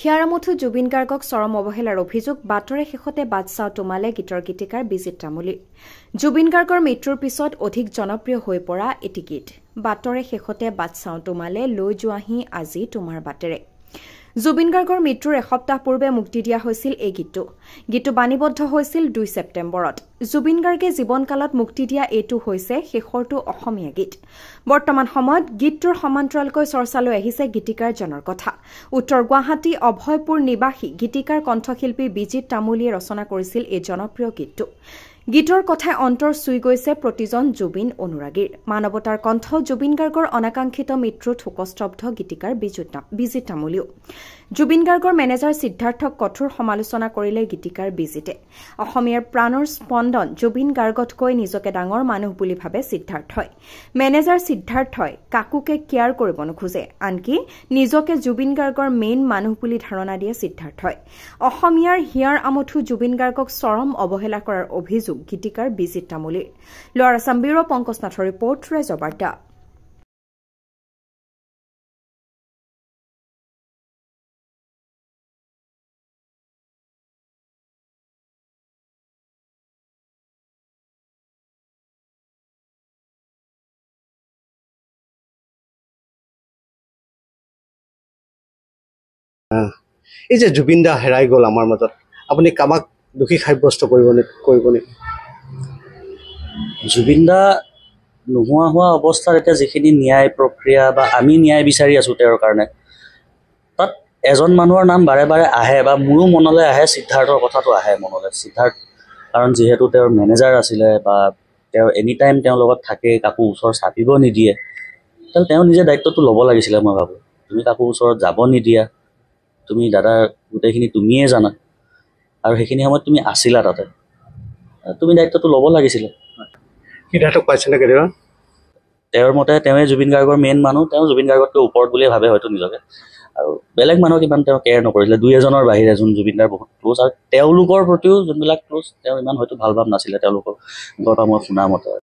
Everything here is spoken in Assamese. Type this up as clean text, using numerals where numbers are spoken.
হিয়াৰামঠু জুবিন গাৰ্গক চৰম অৱহেলাৰ অভিযোগ বাতৰে শেষতে বাদশ্বাহ তোমালে গীতৰ গীতিকাৰ বিজিত তামুলীৰ। জুবিন গাৰ্গৰ মৃত্যুৰ পিছত অধিক জনপ্ৰিয় হৈ পৰা এটি গীত বাতৰে শেষতে বাদশ্বাহ তোমালে লৈ যোৱাহি আজি তোমাৰ বাটেৰে। জুবিন গাৰ্গৰ মৃত্যুৰ এসপ্তাহ পূৰ্বে মুক্তি দিয়া হৈছিল এই গীতটো। গীতটো বাণীবদ্ধ হৈছিল ২ ছেপ্টেম্বৰত। জুবিন গাৰ্গে জীৱনকালত মুক্তি দিয়া এইটো হৈছে শেষৰটো অসমীয়া গীত। বৰ্তমান সময়ত গীতটোৰ সমান্তৰালকৈ চৰ্চালৈ আহিছে গীতিকাৰজনৰ কথা। উত্তৰ গুৱাহাটী অভয়পুৰ নিবাসী গীতিকাৰ কণ্ঠশিল্পী বিজিত তামুলীয়ে ৰচনা কৰিছিল এই জনপ্ৰিয় গীতটো। গীতৰ কথাই অন্তৰ চুই গৈছে প্ৰতিজন জুবিন অনুৰাগীৰ। মানৱতাৰ কণ্ঠ জুবিন গাৰ্গৰ অনাকাংক্ষিত মৃত্যুত শোকস্তব্ধ গীতিকাৰ বিজিত তামুলীও। জুবিন গাৰ্গৰ মেনেজাৰ সিদ্ধাৰ্থক কঠোৰ সমালোচনা কৰিলে গীতিকাৰ বিজিতে। অসমীয়াৰ প্ৰাণৰ স্পন্দন জুবিন গাৰ্গতকৈ নিজকে ডাঙৰ মানুহ বুলি ভাবে সিদ্ধাৰ্থই। মেনেজাৰ সিদ্ধাৰ্থই কাকোকে কেয়াৰ কৰিব নোখোজে, আনকি নিজকে জুবিন গাৰ্গৰ মেইন মানুহ বুলি ধাৰণা দিয়ে সিদ্ধাৰ্থই। অসমীয়াৰ হিয়াৰ আমঠু জুবিন গাৰ্গক চৰম অৱহেলা কৰাৰ অভিযোগ গীতিকাৰ বিজিত তামুলীৰ। লোৱাৰ আছাম ব্যুৰ' পংকজ নাথৰ ৰিপৰ্ট, ৰাজবাৰ্তা। এই যে জুবিন দা হেৰাই গ'ল আমাৰ মাজত, আপুনি কামাক দোষী সাব্যস্ত কৰিব নেকি? জুবিন দা নোহোৱা হোৱা অৱস্থাত এতিয়া যিখিনি ন্যায় প্ৰক্ৰিয়া বা আমি ন্যায় বিচাৰি আছোঁ তেওঁৰ কাৰণে, তাত এজন মানুহৰ নাম বাৰে বাৰে আহে বা মোৰো মনলৈ আহে, সিদ্ধাৰ্থৰ কথাটো আহে মনলৈ। সিদ্ধাৰ্থ কাৰণ যিহেতু তেওঁৰ মেনেজাৰ আছিলে বা তেওঁ এনি টাইম তেওঁৰ লগত থাকে, কাকো ওচৰ চাপিব নিদিয়ে, তেওঁ নিজে দায়িত্বটো ল'ব লাগিছিলে। মই ভাবোঁ তুমি কাকো ওচৰত যাব নিদিয়া, তুমি দাদা গোটেইখিনি তুমিয়ে জানা, আৰু সেইখিনি সময়ত তুমি আছিলা তাতে, তুমি দায়িত্বটো ল'ব লাগিছিলে। সিদ্ধাৰ্থক পাইছেনে কেতিয়াবা? তেওঁৰ মতে তেওঁৱে জুবিন গাৰ্গৰ মেইন মানুহ, তেওঁ জুবিন গাৰ্গতকৈ ওপৰত বুলিয়ে ভাবে হয়তো নিজকে, আৰু বেলেগ মানুহক ইমান তেওঁ কেয়াৰ নকৰিছিলে। ২-এজনৰ বাহিৰে যোন জুবিন দাৰ বহুত ক্ল'জ, আৰু তেওঁলোকৰ প্ৰতিও যোনবিলাক ক্ল'জ, তেওঁ ইমান হয়তো ভাল ভাৱ নাছিলে তেওঁলোকৰ পৰা মই শুনা মতে।